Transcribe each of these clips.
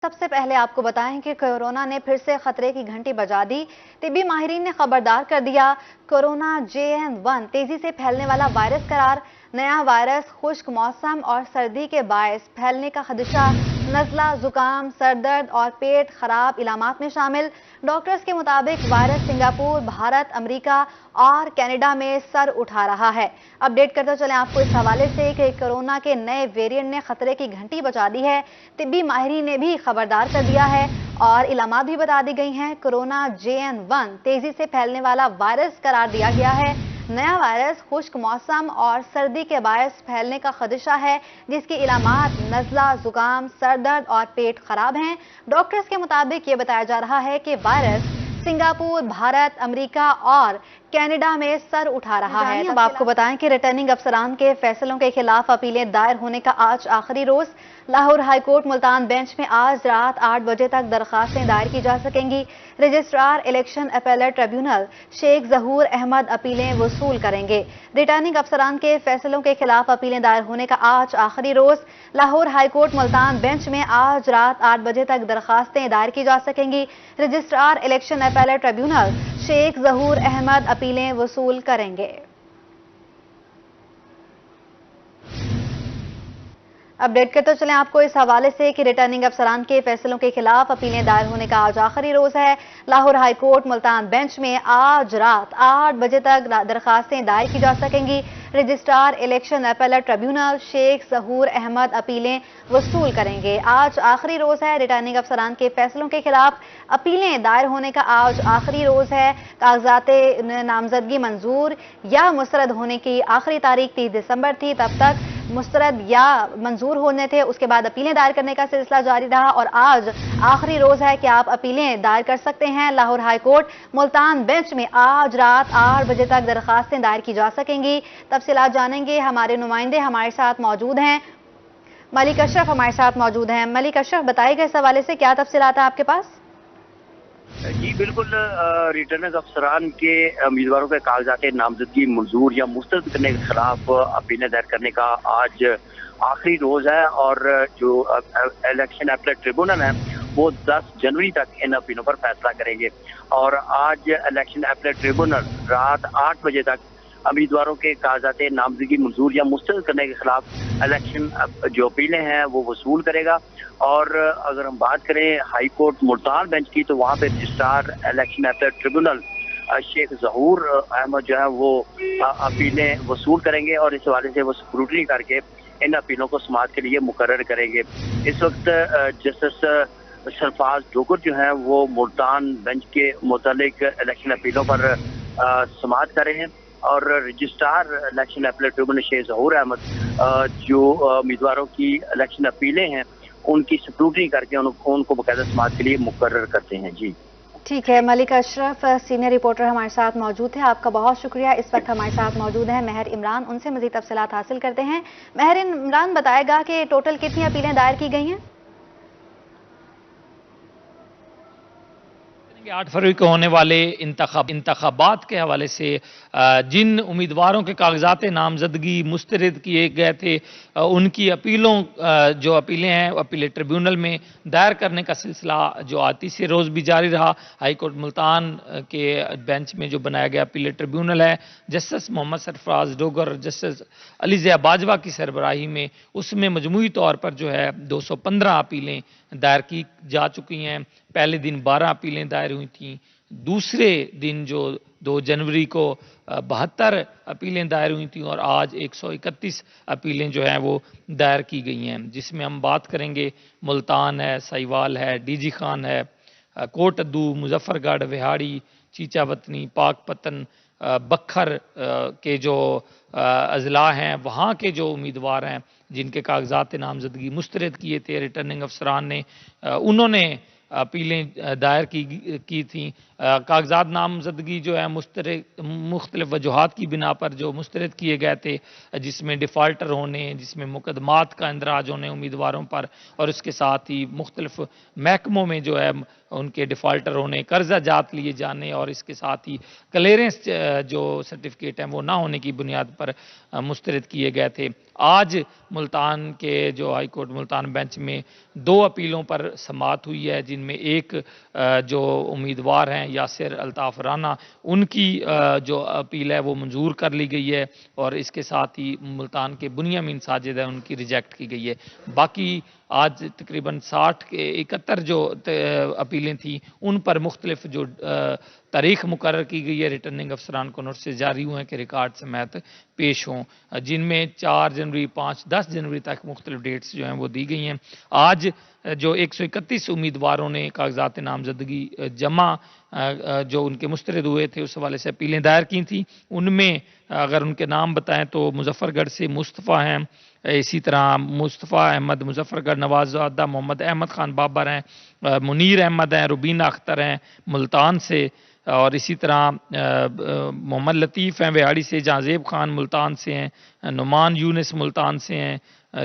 سب سے پہلے آپ کو بتائیں کہ کورونا نے پھر سے خطرے کی گھنٹی بجا دی۔ طبی ماہرین نے خبردار کر دیا، کورونا JN1 تیزی سے پھیلنے والا وائرس قرار۔ نیا وائرس خشک موسم اور سردی کے باعث پھیلنے کا خدشہ۔ نزلہ، زکام، سر درد اور پیٹ خراب علامات میں شامل۔ ڈاکٹرز کے مطابق وائرس سنگاپور، بھارت، امریکہ اور کینیڈا میں سر اٹھا رہا ہے۔ اپڈیٹ کرتے چلیں آپ کو اس حوالے سے کہ کورونا کے نئے ویرینٹ نے خطرے کی گھنٹی بجا دی ہے۔ طبی ماہرین نے بھی خبردار کر دیا ہے اور علامات بھی بتا دی گئی ہیں۔ کورونا JN1 تیزی سے پھیلنے والا وائرس قرار دیا گیا ہے۔ نیا وائرس خشک موسم اور سردی کے باعث پھیلنے کا خدشہ ہے، جس کی علامات نزلہ، زکام، سر درد اور پیٹ خراب ہیں۔ ڈاکٹرز کے مطابق یہ بتایا جا رہا ہے کہ وائرس سنگاپور، بھارت، امریکہ اور کینیڈا میں سر اٹھا رہا ہے۔ اب آپ کو بتائیں کہ ریٹرننگ افسران کے فیصلوں کے خلاف اپیلیں دائر ہونے کا آج آخری روز۔ Lahore high court Multan bench میں آج رات 8 بجے تک درخواستیں دائر کی جا سکیں گی۔ رجسٹرار الیکشن اپیلٹ ٹریبیونل شیخ ظہور احمد اپیلیں وصول کریں گے۔ ریٹرننگ افسران کے فیصلوں کے خلاف اپیلیں دائر ہونے کا آج آخری روز۔ Lahore high court Multan bench میں آج رات 8 بجے تک درخواستیں دائر کی جا سکیں گی۔ رجسٹرار الیکشن اپیلٹ ٹریبیونل شیخ ظہور احمد اپیلیں وصول کریں گے۔ اپڈیٹ کرتے چلیں آپ کو اس حوالے سے کہ ریٹرننگ افسران کے فیصلوں کے خلاف اپیلیں دائر ہونے کا آج آخری روز ہے۔ Lahore high court Multan bench میں آج رات 8 بجے تک درخواستیں دائر کی جا سکیں گی۔ رجسٹرار الیکشن اپیلٹ ٹریبیونل شیخ ظہور احمد اپیلیں وصول کریں گے۔ آج آخری روز ہے ریٹرننگ افسران کے فیصلوں کے خلاف اپیلیں دائر ہونے کا آج آخری روز ہے۔ کاغذات نامزدگی منظور یا مسترد ہونے کی آخری تاریخ 30 دسمبر تھی۔ تب تک مسترد یا منظور ہونے تھے، اس کے بعد اپیلیں دائر کرنے کا سلسلہ جاری رہا اور آج آخری روز ہے کہ آپ اپیلیں دائر کر سکتے ہیں۔ Lahore high court Multan bench میں آج رات 8 بجے تک درخواستیں دائر کی جا سکیں گی۔ تفصیلات جانیں گے، ہمارے نمائندے ہمارے ساتھ موجود ہیں۔ ملک اشرف ہمارے ساتھ موجود ہیں۔ ملک اشرف، بتائیے گا اس حوالے سے کیا تفصیلات ہیں آپ کے پاس؟ جی بالکل، ریٹرننگ افسران کے امیدواروں کے کاغذات نامزدگی منظور یا مسترد کرنے کے خلاف اپیلیں دائر کرنے کا آج آخری روز ہے اور جو الیکشن اپیلٹ ٹریبیونل ہے وہ 10 جنوری تک ان اپیلوں پر فیصلہ کریں گے اور آج الیکشن اپیلٹ ٹریبیونل رات 8 بجے تک امیدواروں کے کاغذات نامزدگی منظور یا مسترد کرنے کے خلاف الیکشن جو اپیلیں ہیں وہ وصول کرے گا۔ اور اگر ہم بات کریں ہائی کورٹ ملتان بینچ کی تو وہاں پہ رجسٹرار الیکشن اپیلٹ ٹریبیونل شیخ ظہور احمد جو ہے وہ اپیلیں وصول کریں گے اور اس حوالے سے وہ اسکروٹنی کر کے ان اپیلوں کو سماعت کے لیے مقرر کریں گے۔ اس وقت جسٹس سرفراز ڈوگر جو ہیں وہ ملتان بینچ کے متعلق الیکشن اپیلوں پر سماعت کر رہے ہیں اور رجسٹرار الیکشن اپیلٹ ٹریبیونل شیخ ظہور احمد جو امیدواروں کی الیکشن اپیلیں ہیں ان کی اسکروٹنی کر کے ان کو باقاعدہ سماعت کے لیے مقرر کرتے ہیں۔ جی ٹھیک ہے، ملک اشرف سینئر رپورٹر ہمارے ساتھ موجود تھے، آپ کا بہت شکریہ۔ اس وقت ہمارے ساتھ موجود ہیں مہر عمران، ان سے مزید تفصیلات حاصل کرتے ہیں۔ مہر عمران، بتائے گا کہ ٹوٹل کتنی اپیلیں دائر کی گئی ہیں؟ 8 فروری کو ہونے والے انتخابات کے حوالے سے جن امیدواروں کے کاغذات نامزدگی مسترد کیے گئے تھے ان کی اپیلوں جو اپیلیں ہیں اپیلیٹ ٹریبیونل میں دائر کرنے کا سلسلہ جو آج تیسرے روز بھی جاری رہا۔ ہائی کورٹ ملتان کے بینچ میں جو بنایا گیا اپیلیٹ ٹریبیونل ہے، جسٹس محمد سرفراز ڈوگر، جسٹس علی ضیاء باجوہ کی سربراہی میں، اس میں مجموعی طور پر جو ہے 215 اپیلیں دائر کی جا چکی ہیں۔ پہلے دن 12 اپیلیں دائر ہوئی تھیں، دوسرے دن جو 2 جنوری کو 72 اپیلیں دائر ہوئی تھیں اور آج 131 اپیلیں جو ہیں وہ دائر کی گئی ہیں، جس میں ہم بات کریں گے ملتان ہے، سائیوال ہے، ڈی جی خان ہے، کوٹ ادو، مظفر گڑھ، وہاڑی، چیچا وطنی، پاک پتن، بکھر کے جو اضلاع ہیں وہاں کے جو امیدوار ہیں جن کے کاغذات نامزدگی مسترد کیے تھے ریٹرننگ افسران نے، انہوں نے اپیلیں دائر کی تھیں۔ کاغذات نامزدگی جو ہے مختلف وجوہات کی بنا پر جو مسترد کیے گئے تھے، جس میں ڈیفالٹر ہونے، جس میں مقدمات کا اندراج ہونے امیدواروں پر، اور اس کے ساتھ ہی مختلف محکموں میں جو ہے ان کے ڈیفالٹر ہونے، قرضہ جات لیے جانے، اور اس کے ساتھ ہی کلیئرنس جو سرٹیفکیٹ ہیں وہ نہ ہونے کی بنیاد پر مسترد کیے گئے تھے۔ آج ملتان کے جو ہائی کورٹ ملتان بینچ میں 2 اپیلوں پر سماعت ہوئی ہے، جن میں ایک جو امیدوار ہیں یاسر الطاف رانا، ان کی جو اپیل ہے وہ منظور کر لی گئی ہے، اور اس کے ساتھ ہی ملتان کے بنیامین ساجد ہیں ان کی ریجیکٹ کی گئی ہے۔ باقی آج تقریباً 61 جو اپیلیں تھیں ان پر مختلف جو تاریخ مقرر کی گئی ہے، ریٹرننگ افسران کو نوٹس جاری ہوئے ہیں کہ ریکارڈ سمیت پیش ہوں، جن میں 4 جنوری، 5، 10 جنوری تک مختلف ڈیٹس جو ہیں وہ دی گئی ہیں۔ آج جو 131 امیدواروں نے کاغذات نامزدگی جمع جو ان کے مسترد ہوئے تھے اس حوالے سے اپیلیں دائر کی تھیں، ان میں اگر ان کے نام بتائیں تو مظفر گڑھ سے مصطفیٰ ہیں، اسی طرح مصطفیٰ احمد مظفر گڑھ نواز زادہ، محمد احمد خان بابر ہیں، منیر احمد ہیں، روبینہ اختر ہیں ملتان سے، اور اسی طرح محمد لطیف ہیں ویاڑی سے، جہاں خان ملتان سے ہیں، نعمان یونس ملتان سے ہیں،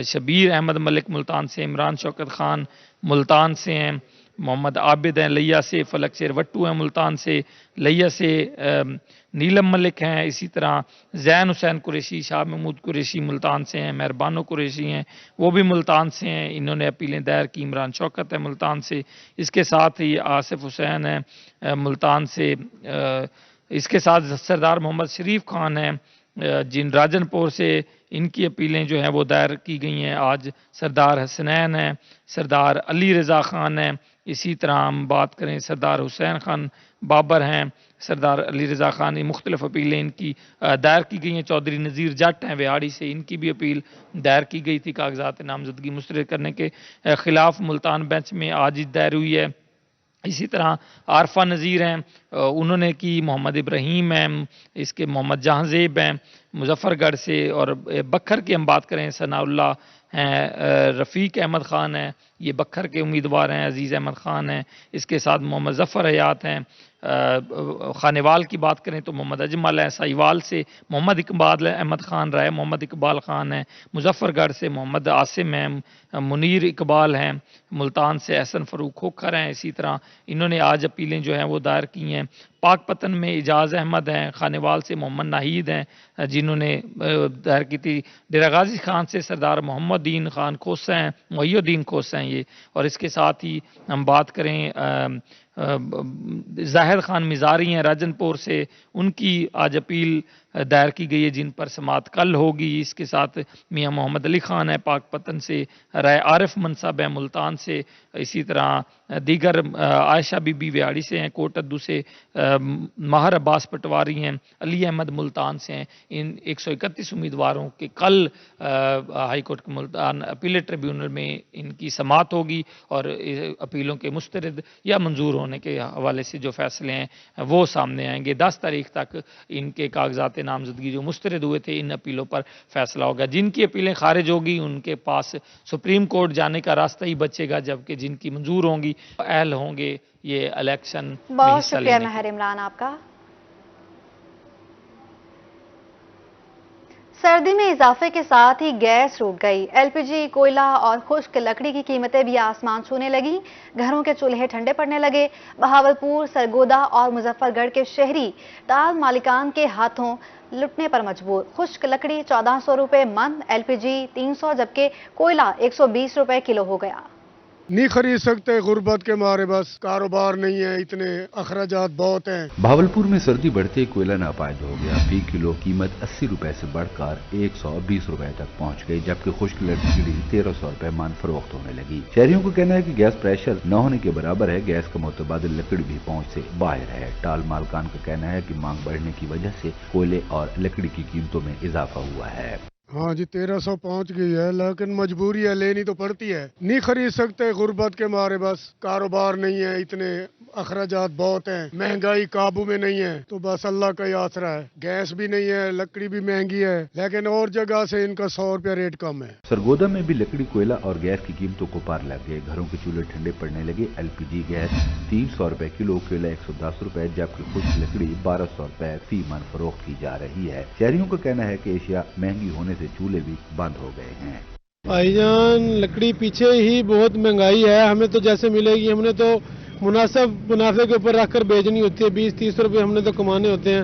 شبیر احمد ملک ملتان سے، عمران شوکت خان ملتان سے ہیں، محمد عابد ہیں لیا سے، فلک شیر وٹو ہیں ملتان سے، لیا سے نیلم ملک ہیں، اسی طرح زین حسین قریشی، شاہ محمود قریشی ملتان سے ہیں، مہربانو قریشی ہیں وہ بھی ملتان سے ہیں، انہوں نے اپیلیں دائر کی، عمران شوکت ہے ملتان سے، اس کے ساتھ ہی آصف حسین ہیں ملتان سے، اس کے ساتھ سردار محمد شریف خان ہیں جن راجن پور سے، ان کی اپیلیں جو ہیں وہ دائر کی گئی ہیں آج، سردار حسنین ہیں، سردار علی رضا خان ہیں، اسی طرح ہم بات کریں سردار حسین خان بابر ہیں، سردار علی رضا خان، مختلف اپیلیں ان کی دائر کی گئی ہیں، چودھری نذیر جٹ ہیں ویاڑی سے، ان کی بھی اپیل دائر کی گئی تھی کاغذات نامزدگی مسترد کرنے کے خلاف، ملتان بینچ میں آج دائر ہوئی ہے۔ اسی طرح عارفہ نذیر ہیں، انہوں نے کی، محمد ابراہیم ہیں، اس کے محمد جہاں زیب ہیں مظفر گڑھ سے، اور بکھر کی ہم بات کریں ثناء اللہ ہیں، رفیق احمد خان ہیں، یہ بکھر کے امیدوار ہیں، عزیز احمد خان ہیں، اس کے ساتھ محمد ظفر حیات ہیں، خانیوال کی بات کریں تو محمد اجمل ہیں، سائیوال سے محمد اقبال احمد خان رائے، محمد اقبال خان ہیں، مظفر گڑھ سے محمد عاصم ہیں، منیر اقبال ہیں، ملتان سے احسن فاروق کھوکھر ہیں، اسی طرح انہوں نے آج اپیلیں جو ہیں وہ دائر کی ہیں۔ پاک پتن میں اعجاز احمد ہیں، خانیوال سے محمد ناہید ہیں جنہوں نے دائر کی تھی، ڈیرہ غازی خان سے سردار محمد دین خان کھوسہ ہیں، محی الدین کھوسہ ہیں یہ، اور اس کے ساتھ ہی ہم بات کریں زاہد خان مزاری ہیں راجن پور سے، ان کی آج اپیل دائر کی گئی ہے جن پر سماعت کل ہوگی۔ اس کے ساتھ میاں محمد علی خان ہے پاک پتن سے، رائے عارف منصب ہے ملتان سے، اسی طرح دیگر عائشہ بی بی ویاڑی سے ہیں، کوٹ ادو سے ماہر عباس پٹواری ہیں، علی احمد ملتان سے ہیں۔ ان 131 امیدواروں کے کل ہائی کورٹ کے ملتان اپیلیٹ ٹریبیونل میں ان کی سماعت ہوگی، اور اپیلوں کے مسترد یا منظور ہونے کے حوالے سے جو فیصلے ہیں وہ سامنے آئیں گے۔ 10 تاریخ تک ان کے کاغذات نامزدگی جو مسترد ہوئے تھے ان اپیلوں پر فیصلہ ہوگا۔ جن کی اپیلیں خارج ہوگی ان کے پاس سپریم کورٹ جانے کا راستہ ہی بچے گا، جبکہ جن کی منظور ہوں گی اہل ہوں گے یہ الیکشن میں بہت حصہ شکریہ لینے مہر عمران آپ کا۔ سردی میں اضافے کے ساتھ ہی گیس ٹوٹ گئی، ایل پی جی، کوئلہ اور خشک لکڑی کی قیمتیں بھی آسمان چھونے لگیں، گھروں کے چولہے ٹھنڈے پڑنے لگے۔ بہاولپور، سرگودا اور مظفر گڑھ کے شہری ٹال مالکان کے ہاتھوں لٹنے پر مجبور۔ خشک لکڑی 1400 روپے من، ایل پی جی 300 جبکہ کوئلہ 120 روپے کلو ہو گیا۔ نہیں خرید سکتے غربت کے مارے، بس کاروبار نہیں ہے، اتنے اخراجات بہت ہیں۔ بہاولپور میں سردی بڑھتے کوئلہ ناپائید ہو گیا، فی کلو قیمت 80 روپے سے بڑھ کر 120 روپے تک پہنچ گئی، جبکہ خشک لکڑی 1300 روپے من فروخت ہونے لگی۔ شہریوں کو کہنا ہے کہ گیس پریشر نہ ہونے کے برابر ہے، گیس کا متبادل لکڑی بھی پہنچ سے باہر ہے۔ ٹال مالکان کا کہنا ہے کہ مانگ بڑھنے کی وجہ سے کوئلے اور لکڑی کی قیمتوں میں اضافہ ہوا ہے۔ ہاں جی 1300 پہنچ گئی ہے، لیکن مجبوری ہے، لینی تو پڑتی ہے، نہیں خرید سکتے غربت کے مارے، بس کاروبار نہیں ہے، اتنے اخراجات بہت ہیں، مہنگائی قابو میں نہیں ہے، تو بس اللہ کا ہی آسرا ہے۔ گیس بھی نہیں ہے، لکڑی بھی مہنگی ہے، لیکن اور جگہ سے ان کا 100 روپیہ ریٹ کم ہے۔ سرگودا میں بھی لکڑی، کوئلہ اور گیس کی قیمتوں کو پار لگ گئے، گھروں کے چولہے ٹھنڈے پڑنے لگے۔ ایل پی جی گیس 300 روپے کلو، کوئلہ 110 روپے جبکہ خشک لکڑی 1200 روپے فی من فروخت کی جا رہی ہے۔ شہریوں کا کہنا ہے کہ اشیاء مہنگی ہونے سے چولہے بھی بند ہو گئے ہیں۔ بھائی جان لکڑی پیچھے ہی بہت مہنگائی ہے، ہمیں تو جیسے ملے گی ہم نے تو مناسب منافع کے اوپر رکھ کر بیچنی ہوتی ہے، 20-30 روپے ہم نے تو کمانے ہوتے ہیں،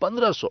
1500,